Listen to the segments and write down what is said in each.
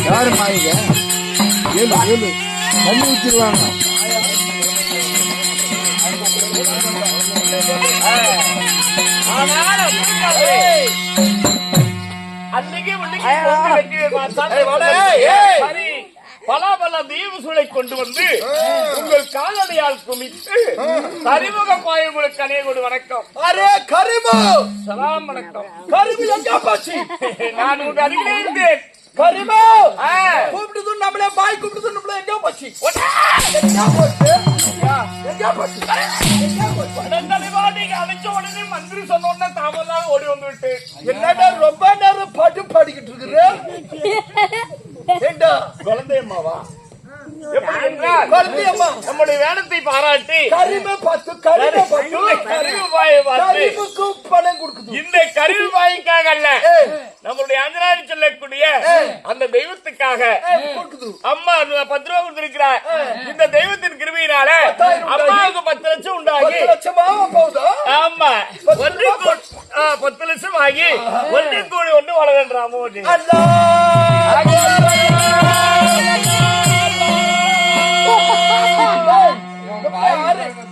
யாரு மாயிக ஏழு ஏழு தண்ணி ஊற்றிடுவாங்க. பல தீவு சூளை கொண்டு வந்து உங்கள் காலடியால் குமித்து சரிமுக பாய உங்களுக்கு அநேகோடு வணக்கம். அரே கரிமு சலாம் வணக்கம். கரிமு எங்க போச்சு? நான் உங்க அருகிலே இருந்தேன். கரிமு கூப்பிடுது நம்மளே பாய் கூப்பிடுது நம்மளே எங்க போச்சு? நீங்க அழைச்ச உடனே மந்திரி சொன்ன உடனே தாமதான் ஓடி வந்து விட்டு என்னடா ரொம்ப நேரம் பாட்டு பாடிக்கிட்டு இருக்கிற? குழந்தையம்மாவா? நம்முடைய வேடத்தை பாராட்டி கரிம பார்த்து பணம் கொடுக்குது. இந்த கருவி பாய்க்காக அல்ல, நம்மளுடைய அஞ்சனாடி சொல்லக்கூடிய அந்த தெய்வத்துக்காக அம்மா 10 ரூபா கொடுத்திருக்கிறார். இந்த தெய்வத்தின் கிருபையினால அம்மாவுக்கு 10 லட்சம் உண்டாகி, ஆமா 10 லட்சம் ஆகி ஒன்று கூடி ஒன்று வளர்கின்ற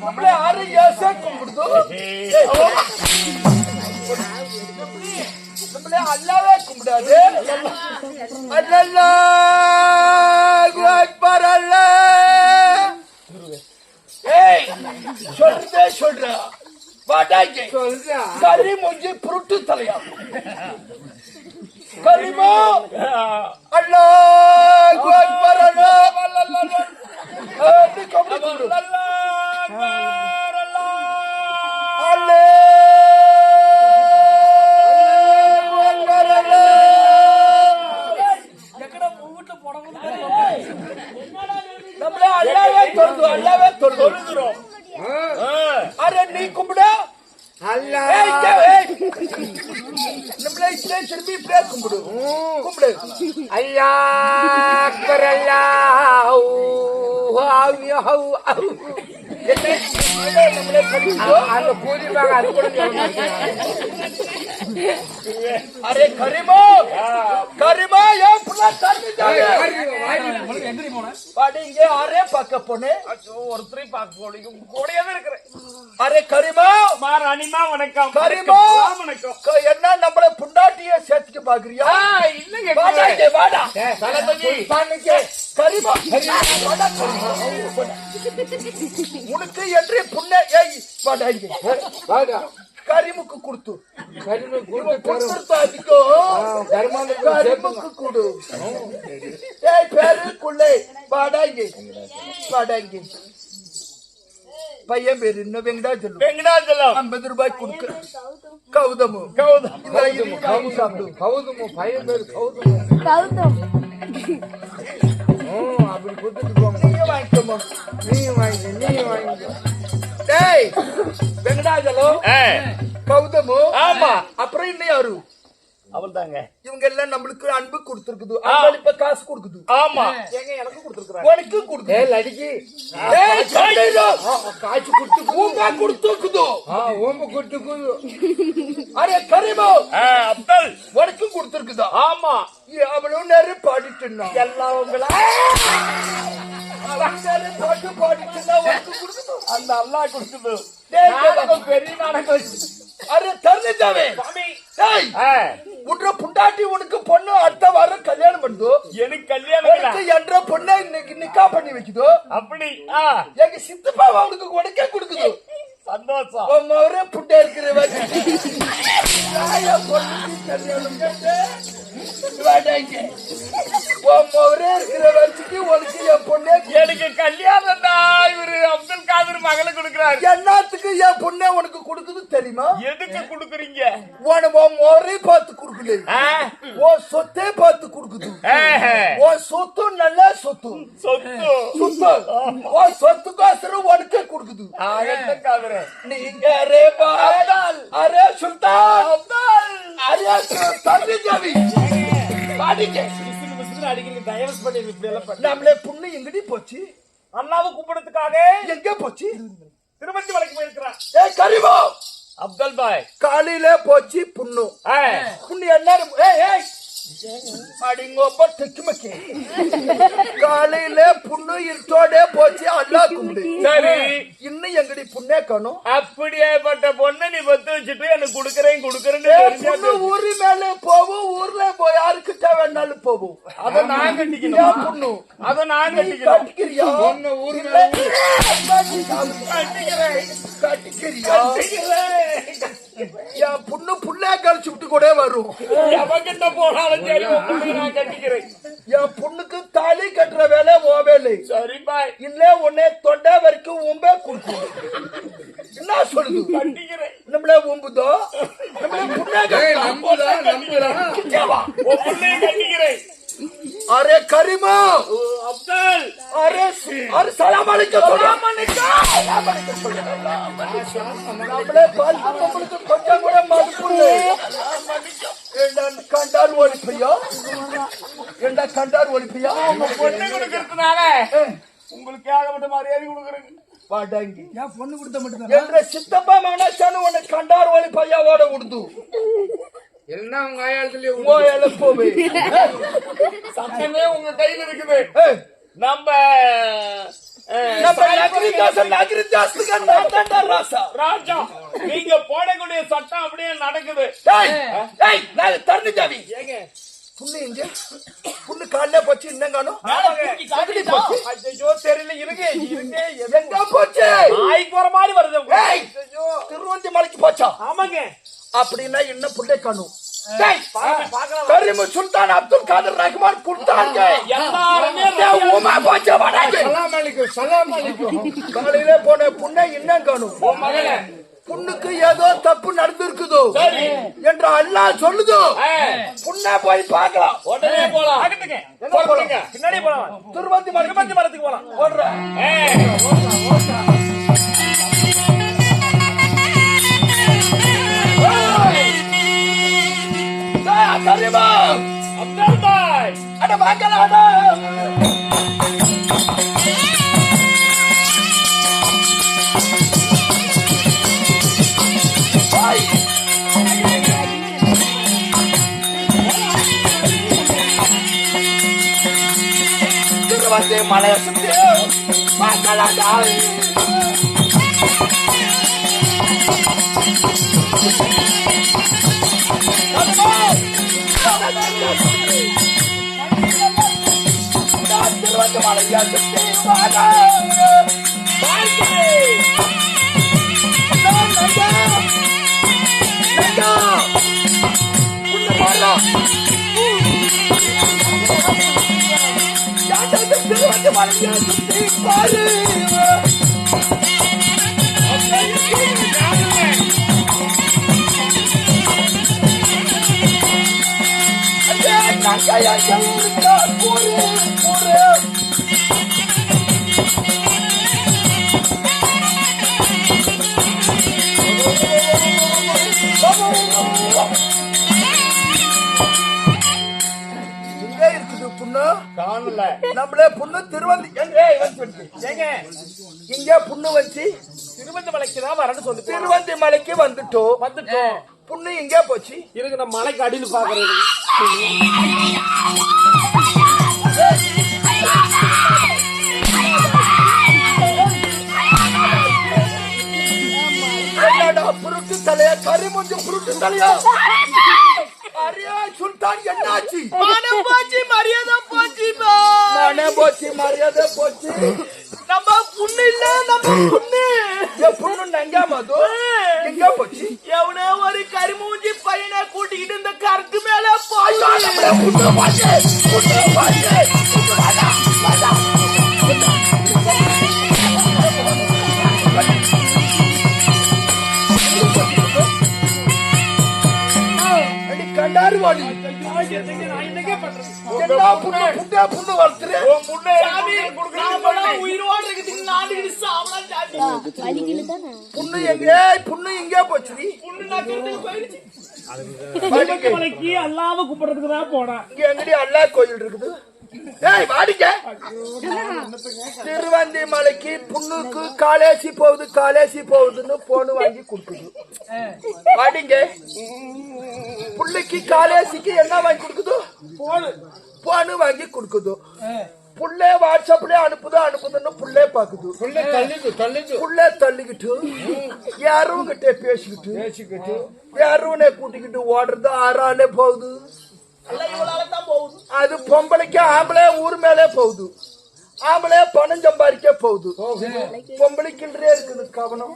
நம்மளே ஆறு ஏசா கும்பிடுதோ, நம்மளே அல்லாவே கும்பிடாது. அல்லாஹ் அக்பர் அல்லாஹ். ஏய் சொல்றதே சொல்றா வாடாங்க சொல்றா. கரி மூஞ்சி புருட்டு தலையா கரிமோ. அல்லாஹ் அக்பர் அல்லாஹ். அரே நீ கும்பிட திரும்பி கும்பிடு கும்பிடு. ஐயா அக்பர் அல்லாஹ். அரே கரிமோ கரிமோ இங்க அரே பார்க்க போனே ஒருத்தரை பார்க்க கூடவே இருக்கிறேன். அரே கரிமோ ராணிமா வணக்கம். கரிமோ வணக்கம். என்ன நம்மள புண்டாட்டிய சேர்த்துட்டு பாக்குறியா? இல்லங்க வாடா கரிமோ உனக்கு என்று புண்ணே வாடா கரிமுக்கு கொடுத்து கரிமுக்கு கொடு. பேருக்குள்ளே வாடாங்க வாடாங்க. பையன் பேரு இன்னும் வெங்கடாச்சலம். 50 ரூபாய் கொடுக்க. கௌதமு சாப்பிடு. கௌதமு பையன் பேரு கௌதம். அப்படி கொடுத்துட்டு போங்க. நீங்க வாங்கிக்கோமா? நீயும் வாங்கிக்க. டேய் வெங்கடாச்சலம் கௌதமு. ஆமா. அப்புறம் இன்னும் யாரு? அவள் தாங்க. இவங்க எல்லாம் நம்மளுக்கு அன்பு கொடுத்துருக்குது. இப்ப காசு கொடுக்குது. ஆமா. எங்க எனக்கு கொடுத்துருக்காங்க. உனக்கு கொடுக்குது. அடிக்கி காய்ச்சி கொடுத்துக்குதோ. கொடுத்துக்குது. அரே கரிமோ அப்தல் உனக்கும் கொடுத்துருக்குதா? ஆமா. அவளும் நேரம் பாடிட்டு எல்லாம் உங்களா பாட்டு பாடிட்டு அந்த அல்லா கொடுக்குது. பெரிய நாடகம். அரே தரணிதாவே உன்ற புண்டாட்டி உனக்கு பொண்ணு அடுத்த வாரம் கல்யாணம் பண்ணுதோ. எனக்கு கல்யாணம் என்ற பொண்ணை இன்னைக்கு நிக்கா பண்ணி வைக்குதோ. அப்படி எங்க சித்தப்பா அவனுக்கு உனக்கே கொடுக்குது. சந்தோஷம். ஒரே புட்டா இருக்கிற ஒரே இருக்கிற வச்சுக்கு உனக்கு என் பொண்ணே. எனக்கு கல்யாணம் தான் இவரு அப்துல் காதர் மகளை கொடுக்கிறாரு. எல்லாத்துக்கு என் பொண்ணே உனக்கு கொடுக்குது தெரியுமா? எதுக்கு கொடுக்குறீங்க? ஒரே பார்த்து கொடுக்கல, சொத்தே பார்த்து கொடுக்குது. சொத்து நல்ல சொத்து சொத்துக்கோசரம் உனக்கே கொடுக்குது. நீங்க அரே சுல்தான் அரே தம்பி ஜாவி நம்மளே புண்ணு எங்கடி போச்சு? அண்ணாவை கூப்பிடுறதுக்காக எங்க போச்சு? திருப்பதி மலைக்கு போயிருக்கிறான். ஏய் கரிமோ அப்துல் பாய் காலையில போச்சு புண்ணு புண்ணு எல்லாரும் ஏய் அடிங்கோப்ப தெக்குமக்கி காலையில புண்ணு இருட்டோட போச்சு அல்லா கும்பிடு. சரி இன்னும் எங்கடி புண்ணே காணும். அப்படியேப்பட்ட பொண்ணை நீ பத்து வச்சுட்டு எனக்கு குடுக்கறேன்னு புண்ணு ஊரு மேல போவோம், ஊர்ல போய் யாருக்கிட்ட வேணாலும் போவோம். அதை நான் கட்டிக்கணும். புண்ணு அதை நான் கட்டிக்கணும். கட்டிக்கிறியா ஊரு மேல கட்டிக்கிறியா என் புண்ணு புள்ளே கழிச்சு விட்டு கூட வரும். எவங்கிட்ட போனாலும் சரி நான் கட்டிக்கிறேன். என் புண்ணுக்கு தாலி கட்டுற வேலை ஓ வேலை. சரி பாய் இல்ல உன்னை தொண்டை வரைக்கும் உம்பே கொடுக்கும். என்ன சொல்லுது? கட்டிக்கிறேன். நம்மளே உம்புதோ நம்மளே புண்ணே நம்புறா கட்டிக்கிறேன். அரே கரிமா அப்துல் அரே அரே சலாம் அலைக்கும். நம்மளே பார்த்து நம்மளுக்கு கொஞ்சம் கூட மதிப்பு கண்டார் ஒழிப்பையா என்ன கண்டார் ஒழிப்பையா பொண்ணு கொடுக்கறதுனால உங்களுக்கு ஏகப்பட்ட மரியாதை கொடுக்குறேங்க. பாடாங்கி பொண்ணு கொடுத்த மட்டும் என்ற சித்தப்பா மகனாச்சானு உன்னை கண்டார் ஒழிப்பையாவோட உடுது எல்லாம் உங்க ஆயாளத்திலே போவே சட்டமே உங்க கையில இருக்குது. நம்ம ராஜா நீங்க போடக்கூடிய சட்டம் அப்படியே நடக்குது. புண்ணு இங்க புண்ணு காலைல போச்சு இன்னங்கானும் தெரியல இருங்க எங்க போச்சு ஆய்க்கு வர மாதிரி வருது. திருவந்தி மலைக்கு போச்சா? ஆமாங்க. அப்படின்னா என்ன புள்ளை காணும். சுல்தான் அப்துல் காதர் ரஹ்மான் கொடுத்தாங்க. காலையில போன புண்ணை இன்னும் காணும். புண்ணுக்கு ஏதோ தப்பு நடந்திருக்குதோ என்று அல்லாஹ் சொல்லுதோ. புண்ணை போய் பார்க்கலாம். உடனே போலாம். பின்னாடி போலாம். திருவந்தி மரத்துக்கு போலாம். ஓடுறேன். அப்துல் பாய் அட வாங்கலாடா. திருவந்தி மலையை சுத்தி வாங்கலாடா. திருவந்தி மலையை சுத்தி வாங்க. திருவந்தி மலையை சுத்தி பாரு. இருக்குது புண்ணு காணல. நம்மளே புண்ணு திருவந்தி இங்க புண்ணு வச்சு திருவந்தி மலைக்கு தான் வரணும் சொல்லு. திருவந்தி மலைக்கு வந்துட்டோம். புண்ணு இங்க போச்சு. இருக்கு நம்ம மலைக்கு அடியில் பாக்குறது. புருட்டு தலையா கறி முடிஞ்சு புருட்டு தலையா. அரியா சுல்தான் என்னாச்சு? மானம் போச்சு, மரியாதை போச்சு. மானம் போச்சு, மரியாதை போச்சு. நம்ம புண்ணு இல்ல, நம்ம புண்ணு. புண்ணு நங்க மது எங்க போச்சு? எவனே ஒரு கரிமூஞ்சி பையனை கூட்டிக்கிட்டு இந்த கருக்கு மேல போய் புண்ணு போச்சு, புண்ணு போச்சு. கண்டாரு வாடி புண்ணு வளர்த்துரு. புண்ணு எங்க புண்ணு எங்க போச்சு? அல்லாம கும்பிடுறதுக்கு தான் போனா. இங்க எங்கடி அல்லா கோயில் இருக்குது? ஏய் வாடிங்க. திருவந்தி மலைக்கு புண்ணுக்கு காலேசி போகுதுன்னு போன் வாங்கி கொடுக்குது. வாடிங்க. புள்ளைக்கு காலேசிக்கு என்ன வாங்கி கொடுக்குது? போன் வாங்கி கொடுக்குது. புள்ளே வாட்ஸ்அப்ல அனுப்புதுன்னு புள்ளே பாக்குது. புள்ளே தள்ளிக்கிட்டு யாரும் கிட்ட பேசிக்கிட்டு யாரும் கூட்டிக்கிட்டு ஓடுறது ஆறாலே போகுது. அது பொம்பளைக்கு ஆம்பளை ஊர் மேலே போகுது. ஆம்பளை பணம் சம்பாதிக்க போகுது. பொம்பளைக்குன்றே இருக்குது கவனம்.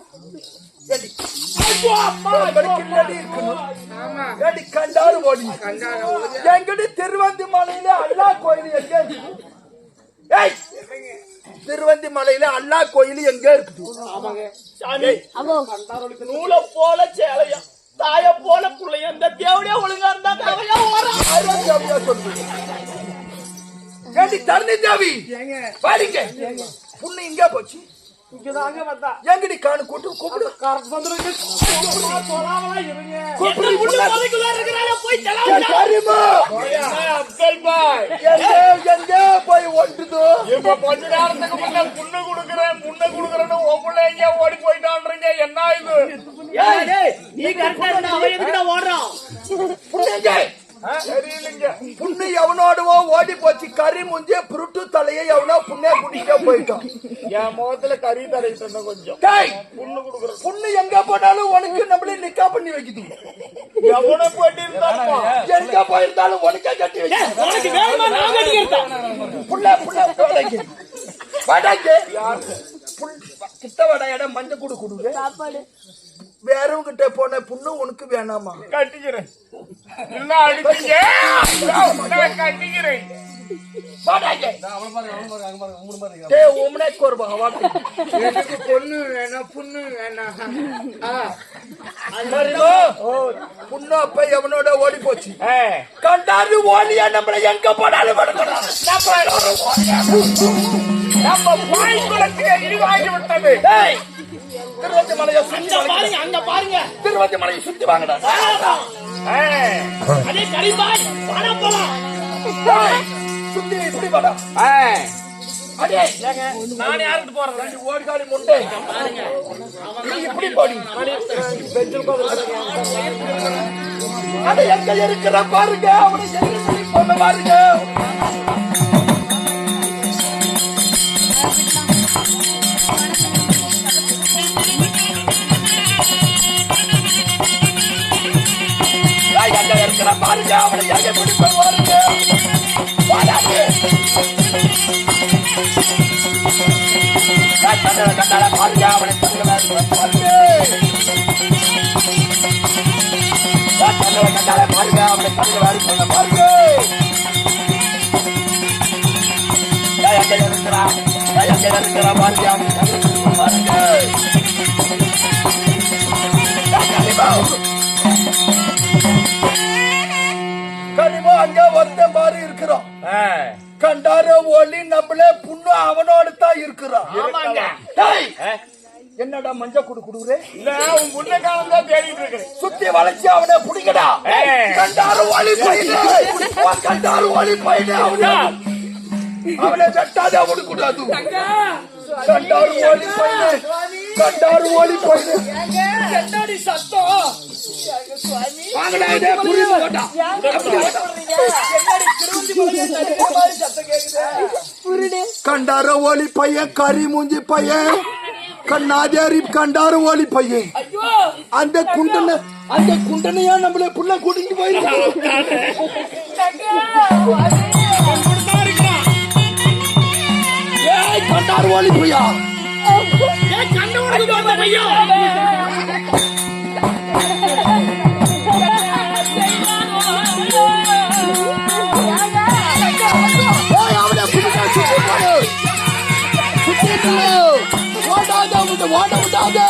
கண்டாரு ஓடி எங்கடி திருவந்தி மலையில அல்லா கோயில் எங்க இருக்குது? திருவந்தி மலையில அல்லா கோயில் எங்க இருக்குது? நூலை போல சேலையா தாய போல பிள்ளைய இந்த தேவடியா ஒழுங்கா இருந்தா தரணி தேவி பாருங்க. புண்ணு இங்க போச்சு. எங்கடி காணு கூட்டு கூப்பிடு. போய் ஒட்டுது. இப்ப கொஞ்ச நேரத்துக்கு முன்ன புண்ணு குடுக்கறேன்னு ஒவ்வொரு எங்கேயா ஓடி போயிட்டான்றீங்க. என்ன இது? நீ கரெக்டா ஓடுறான். புண்ணு எவனோடவோ ஓடி போச்சு. கறி முஞ்சே புருட்டு தலையை எவனோ புண்ணே குடிக்க போயிட்டோம். என் முகத்துல கறி தடவிட்டு கொஞ்சம் புண்ணு குடுக்கற. புண்ணு எங்க போனாலும் உனக்கு நம்மளே நிக்கா பண்ணி வைக்குது. எவனை போயிட்டு இருந்தாலும் எங்க போயிருந்தாலும் உனக்கே கட்டி வைக்க. புள்ள கிட்ட வடையாட மஞ்ச குடு குடுங்க. வேறவங்க கிட்ட போன புண்ணு உனக்கு வேணாமா? கட்டிக்கிறேன். இல்ல அடிச்சீங்க கட்டிக்கிறேன். பொண்ணு வேணா புண்ணு வேணாம். புண்ணு அப்ப எவனோட ஓடி போச்சு. கண்டாரு ஓடியா நம்மள எங்க போனாலும் நம்ம வாய்க்குளத்துக்கு இழிவாகி விட்டது. திருவந்தி மலையை சுத்தி பாருங்க, அங்க பாருங்க. திருவந்தி மலையை சுத்தி வாங்கடா. அதே கரிபாய் பணம் போலாம். சுத்தி இப்படி வாடா. அடே நான் யாருக்கு போறது? ஓடிகாடி முண்டே இப்படி போடி. அட எங்க இருக்கிற பாருங்க. அவனை எங்க போன பாருங்க. இருக்கிற பாருங்க. அவனை எங்க பிடிப்ப பாருங்க. கண்டால பாருங்க. அவனை கண்டால பாருங்க. அவனை கண்டால பாருங்க. இருக்கிறா பாருங்க. பாருங்க கனிமோ அங்க ஒருத்தன் பாரு இருக்கிறோம். கண்டார ஒளி நம்மளே புண்ணு அவனோட தான் இருக்கிறான். என்னடா மஞ்ச குடுக்குறே? உன் புண்ண காலம் தான் தேடிட்டு இருக்கிறேன். சுத்தி வளைச்சு அவனை புடிக்கடா. கண்டாரு ஒளி பையனே, கண்டாரு ஒளி பையனே. அவனை வெட்டாத அவனுக்கு கூடாது. கண்டாரு ஒளி பையனே, கண்டாரு ஒளி பையனே. என்னடி சத்தம்? வாங்கடா இதே புரியுது வாடா. கண்டார ஒளி பையன், கறி மூஞ்சி பையன், கண்ணாதேரி கண்டார ஒளி பையன். அந்த குண்டனையா நம்மள புள்ள கூட்டிட்டு போயிருக்கோம். கண்டார ஒளி பையா ஓட விடாது.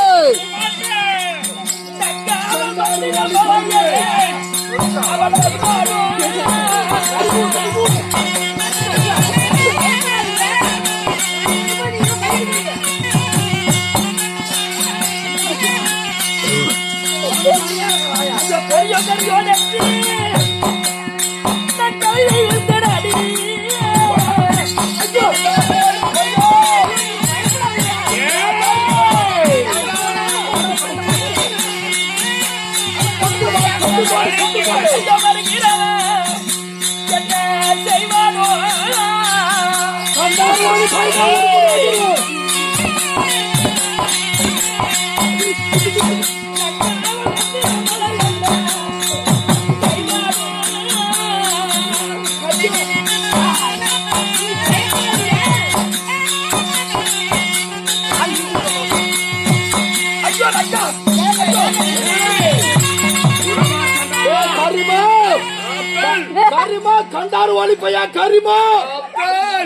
கரிமா கண்டாரு வாலி பையா கரிமா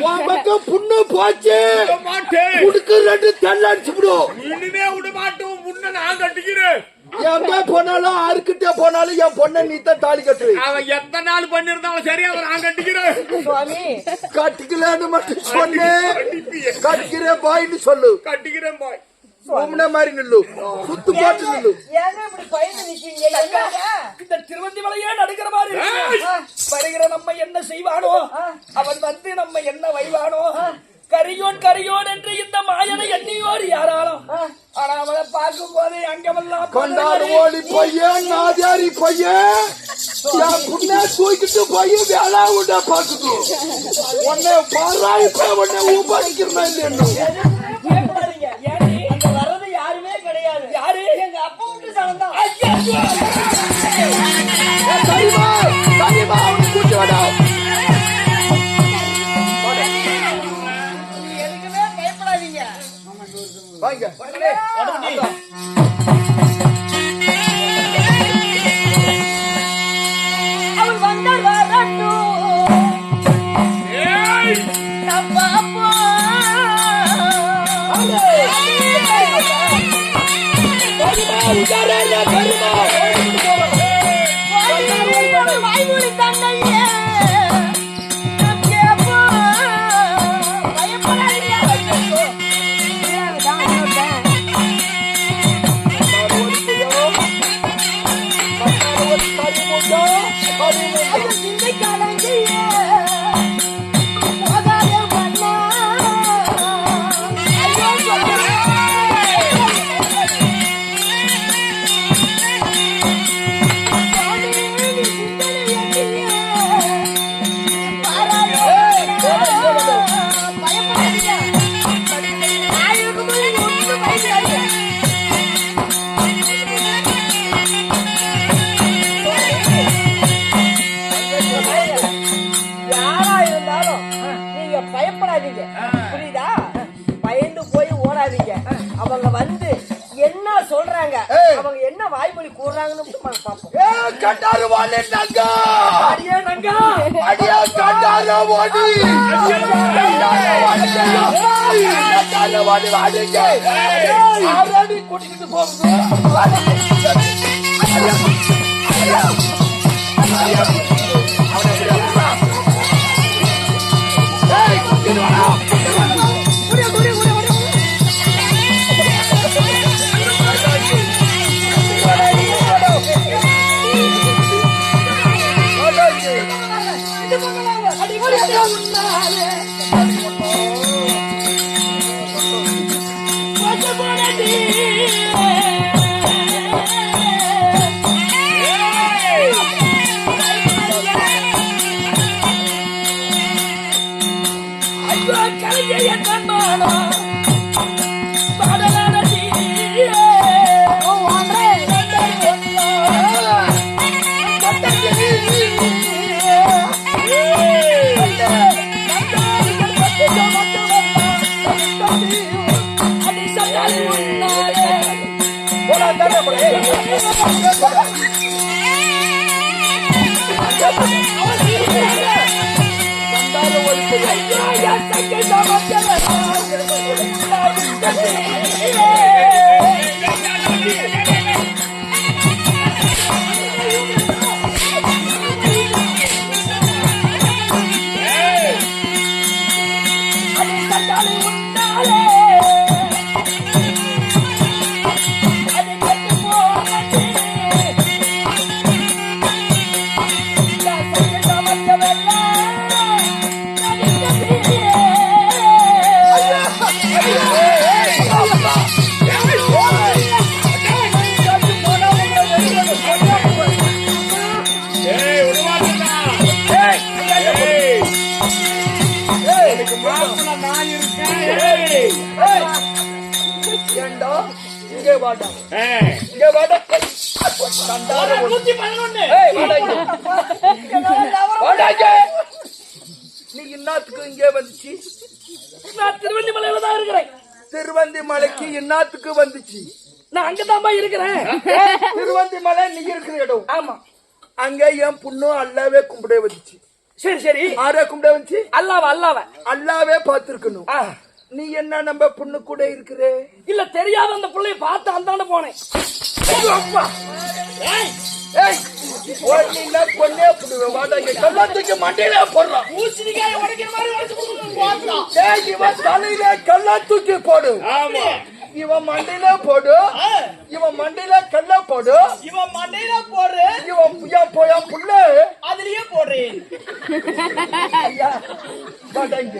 உன் பக்கம் புண்ணு போச்சு உடுக்கு 2 தெல்ல அடிச்சுடும் இனிமே விட மாட்டோம் முன்ன நான் கட்டிக்கிறேன் எங்க போனாலும் ஆறுகிட்டே போனாலும் என் பொண்ணை நீத்தான் தாலி கட்டுவேன் அவன் எத்தனை நாள் பண்ணிருந்தாலும் சரி அவன் நான் கட்டிக்கிறேன் கட்டிக்கலன்னு மட்டும் சொன்னேன் கட்டிக்கிறேன் பாய்ன்னு சொல்லு கட்டிக்கிறேன் பாய் உம்ன மாதிரி நில்லு சுத்து போட்டு நில்லு இந்த திருவந்திமலையே நடுக்கிற மாதிரி வருகிற நம்ம என்ன செய்வானோ அவன் வந்து நம்ம என்ன வைவானோ கரியோன் என்று இந்த மாயனை எண்ணியோர் யாராலும் ஆனா அவனை பார்க்கும் போது அங்கமெல்லாம் கொண்டாடு ஓடி பையன் நாதியாரி பையன் என் புண்ணை தூக்கிட்டு போய் வேளா விட பாக்குது உன்னை பாராய் போய் உன்னை உபாதிக்கிறேன் இல்லைன்னு வர்றது யாருமே கிடையாது யாரு எங்க அப்பா விட்டு சனந்தான் சரிமா சரிமா அவனை கூட்டி வாடா எதுக்குமே பயப்படாதீங்க வாங்க அவள் வந்தால் வரட்டும் பாப்பா வாய்மொழி தந்தையே புரியுதா? பயந்து போய் ஓடாதீங்க. அவங்க வந்து என்ன சொல்றாங்க, அவங்க என்ன வாய்மொழி கூறுறாங்கன்னு பாப்போம். கண்டாரு வாழ நங்கா அடியே நங்கா அடியா கண்டாரு வாடி கண்டாரு வாடி வாடிங்க ஆறாடி கூட்டிட்டு போகுது ஏண்டா இங்கே வாடா இங்கே வாடா கண்டார 111 ஏய் வாடா இங்க. வாடா இங்க. நீ இன்னாத்துக்கு இங்கே வந்துச்சு நான் திருவண்ணாமலையில தான் இருக்கிறேன். திருவந்தி மலைக்கு இன்னாத்துக்கு வந்துச்சு நான் அங்கதான்பா இருக்கிறேன். திருவந்தி மலை நீ இருக்கிற இடம் ஆமா. அங்க என் புண்ணு அல்லாவே கும்பிட வந்துச்சு சரி சரி. ஆரே கும்பிட வந்துச்சு அல்லாவ அல்லாவே பார்த்திருக்கணும் நீ என்ன நம்ம புண்ணு கூட இருக்கிற இல்ல தெரியாத அந்த பிள்ளைய பார்த்து அந்தாண்ட போனேன். கொன்னே புடுவேன் வாடா இங்க கல்லாத்துக்கு மண்டையில போடுறான் ஊசினிக்காய் உடைக்கிற மாதிரி உடைச்சு போடுறான். இவன் தலையில கல்லா தூக்கி போடு இவன் மண்டையில போடு இவன் மண்டையில கல்ல போடு இவன் மண்டையில போடுற இவன் போயா புள்ள அதுலயே போடுறேன். வாடா இங்க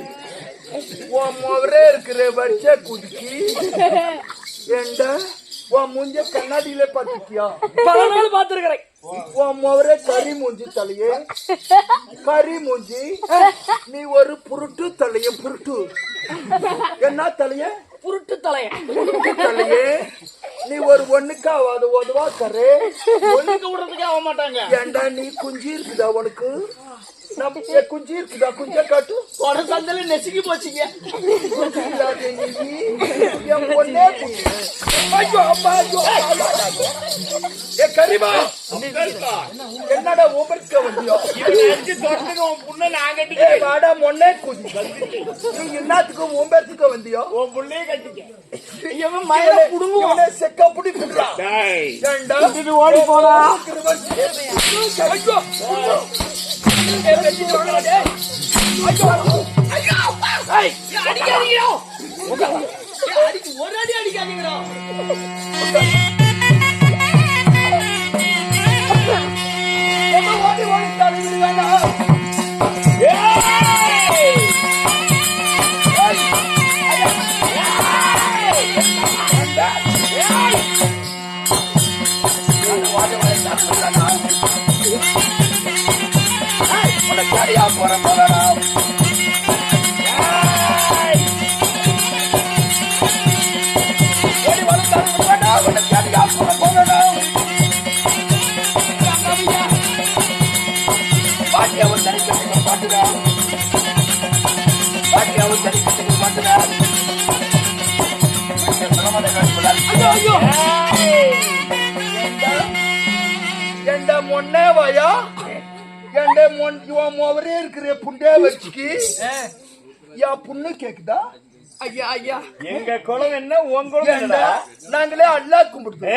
உன் முவரே இருக்கிற வச்ச குடிக்கி ஏண்டா உன் மூஞ்ச கண்ணாடியில பாத்துக்கியா பல நாள் பாத்துருக்கிறேன். உன் முவரே கறி மூஞ்சி தலையே கறி மூஞ்சி நீ ஒரு புருட்டு தலைய புருட்டு என்ன தலைய புருட்டு தலைய தலையே நீ ஒரு ஒண்ணுக்கு ஆகாது உதவா கரு ஒண்ணுக்கு விடுறதுக்கு ஆக மாட்டாங்க. ஏண்டா நீ குஞ்சு இருக்குதா உனக்கு நம்ம குஞ்சு இருக்குதா குஞ்ச காட்டு ஒரு சந்தல நெசுக்கி போச்சுங்க. என் பொண்ணே ஐயோ அம்மா ஐயோ ஏ கரிமா என்னடா உமர்க்க வந்தியோ புண்ண நான் ஏ கட்டிக்க வாடா மொன்னே குதி நீ என்னத்துக்கு உம்பத்துக்கு வந்தியோ உன் புள்ளைய கட்டிக்க. இவன் மயில புடுங்குவான். செக்க புடி புடுறா ஏண்டா இது ஓடி போடா. ஐயோ அடிக்காதீங்க. ஒரு அடி அடிக்காதீங்களா? ஓடி ஓடி தள்ளி வேண்டாம் சரியா போற போறோம் ஓடி வந்து சரியா போற போறோம் பாட்டியாவும் தனிக்கட்டுக்கு பாட்டுதான் பாட்டியாவும் தனிக்கட்டுக்கு பாட்டுதான் ஐயோ எந்த மொன்னே வாயா எந்த மொவரே இருக்கிற புண்டே வச்சுக்கி என் புண்ணு கேக்குதா ஐயா ஐயா எங்க குளம் என்ன உன் குளம் ஏண்டா, என்னடா? நாங்களே அல்லா கும்பிடுது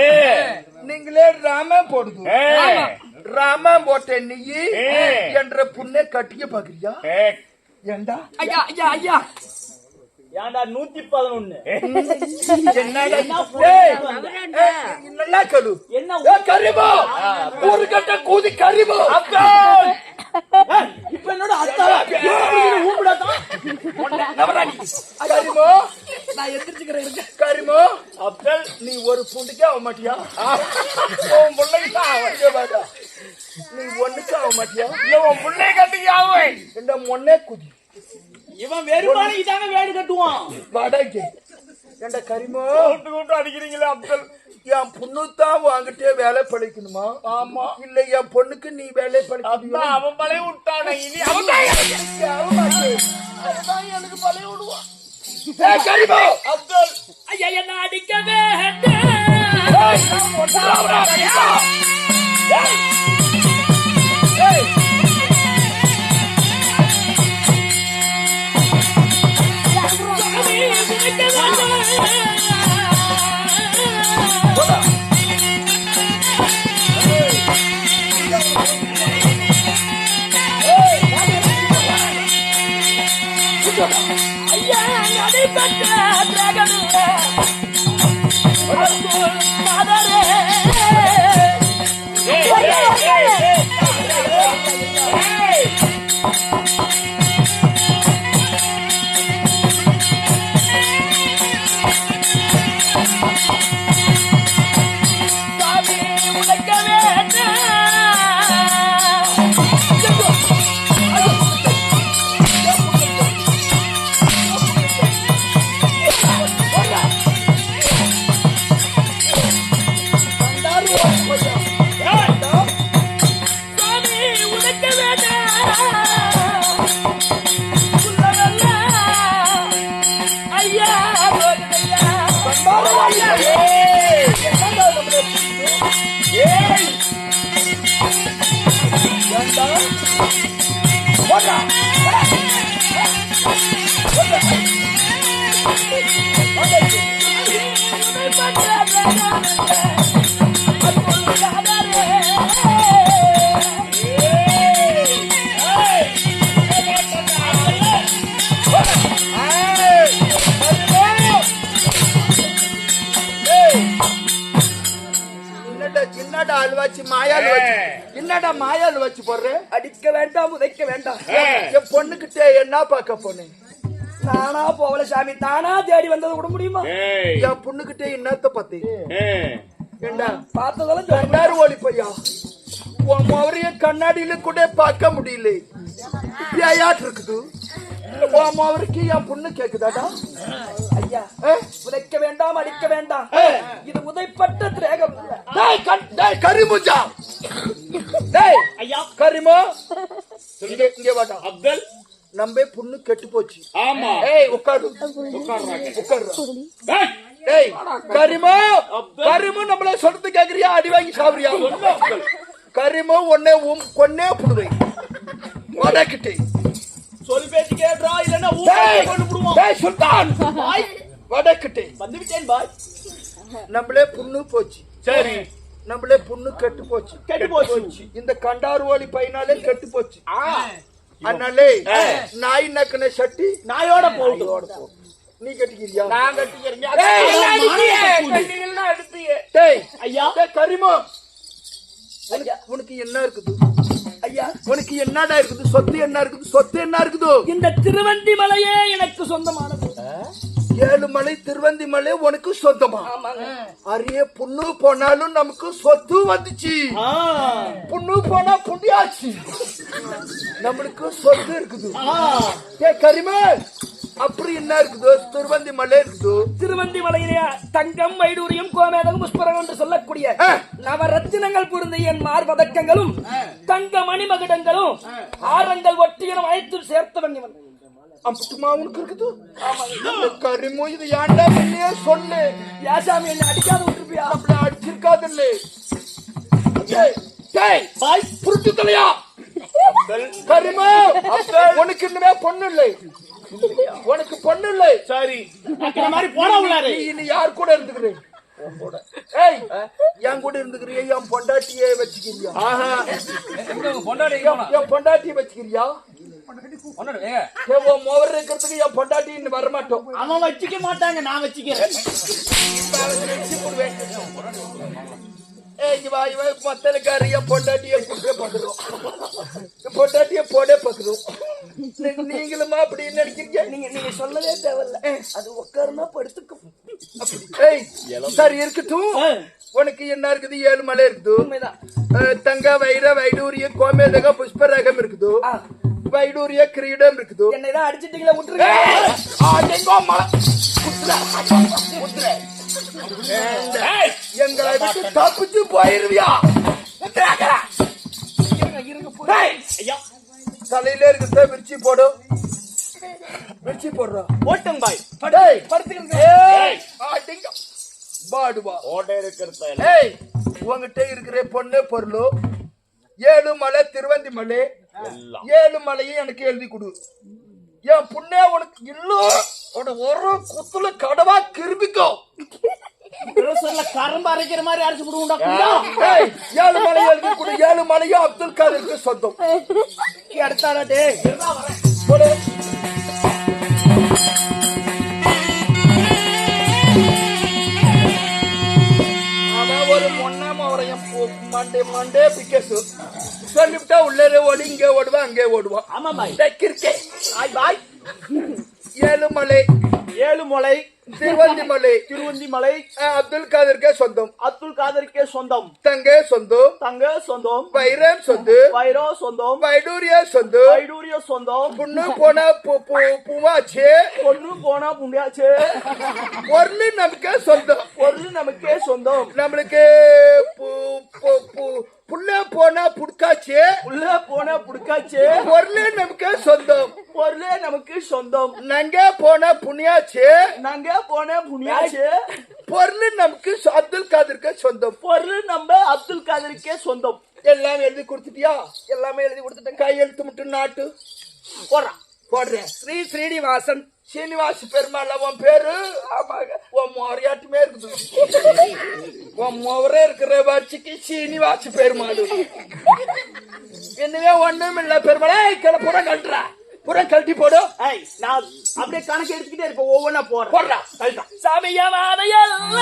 நீங்களே ராம போடுது ராம போட்ட நீ என்ற புண்ணை கட்டிக்க பாக்குறியா ஏண்டா ஐயா ஐயா ஐயா ஏன்டா 111 என்னடா ஏய், ஏய், நல்லா கழு என்ன கரிபோ ஒரு கட்ட கூதி கரிபோ இப்ப என்னோட அத்தா ஊம்படாதான் கரிமோ நான் எந்திரிச்சுக்கிறேன். கரிமோ அப்தல் நீ ஒரு புண்டுக்கே ஆக மாட்டியா உன் பிள்ளைக்கு தான் அவன். நீ ஒண்ணுக்கு ஆக மாட்டியா இல்ல உன் பிள்ளைய கட்டிக்க அவன். இந்த மொன்னே குதி இவன் வெறுமான இதாங்க வேடு கட்டுவான். வாடகை ஏண்டா கரிமோ கூட்டு கூட்டு அடிக்கிறீங்களே அப்தல். என் பொண்ணுதான் வாங்கிட்டே வேலை பழிக்கணுமா ஆமா இல்ல என் பொண்ணுக்கு நீ வேலை அதான் பழிக்கணுமா அவன் பழைய விட்டான இனி அவன் தான் எனக்கு பழைய விடுவான். கரிமோ அப்தல் ஐயா என்ன அடிக்க வேண்டாம். ஐயா அடிப்பட்ட திரகனுள்ள மாதரே என்னடா அல்வாச்சு மாயால் வச்சு என்னடா மாயால் வச்சு போடுறேன்? அடிக்க வேண்டாம், உதைக்க வேண்டாம். என் பொண்ணுகிட்ட என்ன பார்க்க போனேன்? நானா போகல சாமி, தானா தேடி வந்ததை விட முடியுமா? என் பொண்ணுகிட்ட என்னத்த பத்தி ஏண்டா பார்த்ததெல்லாம் கண்ணாரு ஓடி போயா உன் மவரைய கண்ணாடியில கூட பார்க்க முடியல. இப்பயாட்டு இருக்குது உன் மவருக்கு என் பொண்ணு கேக்குதாடா? ஐயா, உதைக்க வேண்டாம், அடிக்க வேண்டாம். இது உதைப்பட்ட திரேகம் இல்ல. டேய் கரிமுஜா, டேய் ஐயா கரிமோ, இங்க வாடா. அப்துல் நம்ம பொண்ணு கெட்டு போச்சு. ஆமா. ஏய் உட்காரு உட்காரு. டேய் கரிமோ, கரிமோ நம்மள சொல்றது கேக்குறியா? அடி வாங்கி சாவறியா? கரிமோ உன்னை கொன்னே புடுவை வடக்கிட்டே சொல்லி பேசி கேட்றா, இல்லன்னா கொண்டு விடுவோம். டேய் சுல்தான் வடக்கிட்டே வந்து விட்டேன் பாய். நம்மளே புண்ணு போச்சு. சரி, நம்மளே புண்ணு கெட்டு போச்சு. கெட்டு போச்சு. இந்த கண்டார்வாளி பையனாலே கெட்டு போச்சு. அதனாலே நாய் நக்கன சட்டி நாயோட போகுது. நீ கட்டிக்கிறியா? நான் கட்டிக்கிறேன். டேய் ஐயா, கரிமோ உனக்கு என்ன இருக்குது? ஐயா உனக்கு என்னடா இருக்குது? சொத்து என்ன இருக்குது? சொத்து என்ன இருக்குது? இந்த திருவண்டி மலையே எனக்கு சொந்தமானது. 7 மலை திருவந்தி மலை உனக்கு சொந்தமா? அரிய புண்ணு போனாலும் நமக்கு சொத்து வந்துச்சு. புண்ணு போனா புண்ணியாச்சு. நம்மளுக்கு சொத்து இருக்குது. கரிமா அப்படி என்ன இருக்குது? திருவந்தி மலை இருக்குது. திருவண்டி மலையிலே தங்கம், வைடூரியம், கோமேதகம், புஷ்பரம் என்று சொல்லக்கூடிய நவரத்தினங்கள் புரிந்த என் மார்பதக்கங்களும் தங்க மணிமகுடங்களும் ஆரங்கள் ஒட்டியனும் அனைத்தும் சேர்த்தவன் இவன். அம்புட்டுமா உனக்கு இருக்குது? கரிமோ இது ஏன்டா முன்னே சொல்லு. யாசாமி என்ன அடிக்காத விட்டுருப்பியா? அப்படி அடிச்சிருக்காதில்ல. புருட்டு தலையா கரிமோ, உனக்கு இன்னுமே பொண்ணு இல்லை. உனக்கு பொண்ணு இல்லை. சரி, மாதிரி போட உள்ளாரு. நீ யார் கூட இருந்துக்கிறேன்? ஏய் என் கூட இருந்துக்கிறியா? என் பொண்டாட்டியே வச்சுக்கிறியா? என் பொண்டாட்டிய வச்சுக்கிறியா? மோவர் இருக்கிறதுக்கு என் பொண்டாட்டி வரமாட்டோம். அவன் வச்சுக்க மாட்டாங்க, நான் வச்சுக்கிறேன். மத்தலுக்காரு என் பொண்டாட்டிய பாக்குறோம். பொண்டாட்டிய போடே பாக்குறோம். நீங்களுமா அப்படி நினைக்கிறீங்க? நீங்க சொல்லவே தேவையில்ல. அது உட்காருனா படுத்துக்கும். ஏய் சரி இருக்கட்டும். உனக்கு என்ன இருக்குது? 7 மலை இருக்குது. தங்க, வைர, வைடூரிய, கோமேதக, புஷ்பரகம் இருக்குது. வைடூரிய கிரீடம் இருக்குது. என்னதான் அடிச்சிட்டீங்களா? விட்டுருங்க. எங்களை விட்டு தப்பிச்சு போயிருவியா? தலையில இருக்கிறத விரிச்சி போடும். விரிச்சி போடுறோம். ஓட்டம் பாய் பாடுவா இருக்கிறது. உங்ககிட்ட இருக்கிற பொண்ணு பொருளும் 7 மலை திருவந்தி மலை 7 மலையும் எனக்கு எழுதி கொடு. என் புண்ணே உனக்கு இல்ல ஒரு குத்துல கடவா கிருபிக்கோ. கரம்பு அரைக்கிற மாதிரி அரைச்சு விடுவோம். 7 மலை எழுதி கொடு. 7 மலையும் அப்துல் காதருக்கு சொந்தம். அடுத்தாடே ஒரு மண்டே மண்டே பிக்கசு சொல்லிவிட்டா உள்ளே ஓடி இங்கே ஓடுவா அங்கே ஓடுவான். ஆமா பாய். கிரிக்கெட் பாய். 7 மலை 7 மலை திருவந்தி மலை திருவந்தி மலை அப்துல் காதருக்கே சொந்தம். அப்துல் காதருக்கே சொந்தம். தங்க சொந்தம். தங்க சொந்தம். வைரம் சொந்து. வைரோ சொந்தம். வைடூரியா சொந்து. வைடூரிய சொந்தம். புண்ணு போனா பூவாச்சே. பொண்ணு போனா புண்ணியாச்சே. பொருள் நமக்கே சொந்தம். பொருள் நமக்கே சொந்தம். நம்மளுக்கு புள்ள போனா புடுக்காச்சே. உள்ள போனா புடுக்காச்சே. பொருள் நமக்கே சொந்தம். பொருளே நமக்கு சொந்தம். நங்க போனா புண்ணியாச்சே. நாங்க போன புண்ணியாச்சே. பொருள் நமக்கு அப்துல் காதருக்கே சொந்தம். பொருள் நம்ம அப்துல் காதருக்கே சொந்தம். எல்லாம் எழுதி கொடுத்துட்டியா? எல்லாமே எழுதி கொடுத்துட்டேன். கையெழுத்து மட்டும் நாட்டு போடுறான். போடுறேன். ஸ்ரீ ஸ்ரீனிவாசன் சீனிவாச பெருமாள் உன் பேரு? ஆமாங்க. உன் மொறையாட்டுமே இருக்குது. உன் மொவரே இருக்கிற வச்சுக்கு சீனிவாச பெருமாள். என்னவே ஒண்ணும் இல்ல பெருமாளே. புற கட்டுறா, புற கழட்டி போடு. நான் அப்படியே கணக்கு எடுத்துக்கிட்டே இருப்பேன். ஒவ்வொன்னா போறேன். போடுறா, கழட்டா. சமயவாதையல்ல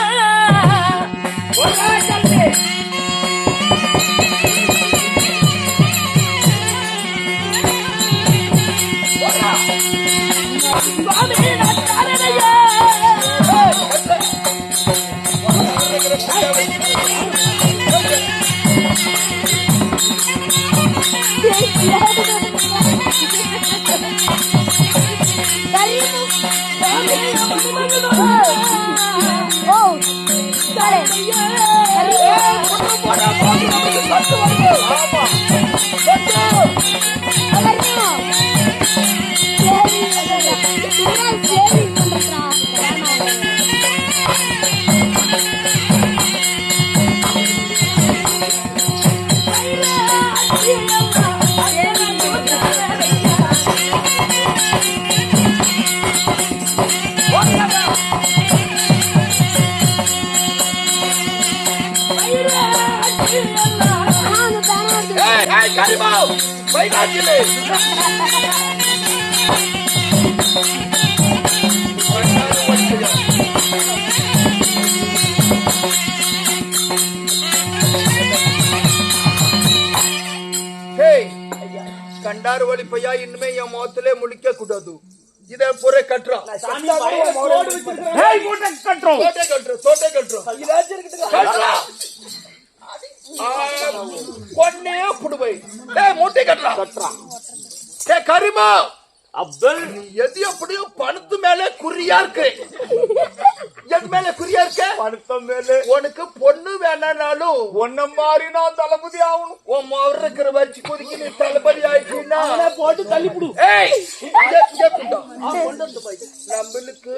சுவாமி நட்டாரையா கரிமா வைகாட்டிலே கண்டாரு வழி பையா இனிமே என் முகத்திலே முழிக்க கூடாது. இதை புற கட்டுறோம். பொண்ணே புடுவை மூட்டை கட்டுறான். கரிமா அப்துல் எது எப்படியும் பணத்து மேல குறியா இருக்கு. எது மேல குறியா இருக்க? படுத்தம் மேலே உனக்கு பொண்ணு வேணாலும் ஒன்ன மாதிரி நான் தளபதி ஆகணும். உன் மவர் இருக்கிற வச்சு கொதிக்கி நீ தளபதி ஆயிடுச்சுன்னா போட்டு தள்ளிவிடு. நம்மளுக்கு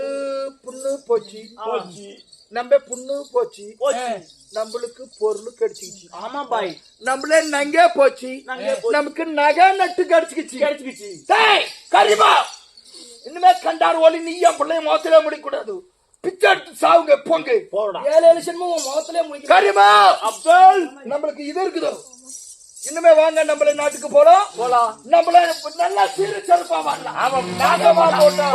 புண்ணு போச்சு, நம்ம புண்ணு போச்சு, நம்மளுக்கு பொருள் கிடைச்சிக்கிச்சு. ஆமா பாய், நம்மளே நங்கே போச்சு, நமக்கு நகை நட்டு கிடைச்சிக்கிச்சு. கரிமா இனிமே கண்டார் ஒளி நீ என் பிள்ளைய முகத்திலே முடிக்கூடாது. பிச்சை எடுத்து சாவுங்க போங்க. போடா. 7 சென்மம் முகத்திலே முடிக்க. கரிமா அப்துல் நம்மளுக்கு இது இருக்குதோ. இனிமே வாங்க நம்மள நாட்டுக்கு போலாம். நம்மள நல்லா சீர சிறப்பா வரலாம். ஆமா, நாகமா போட்டா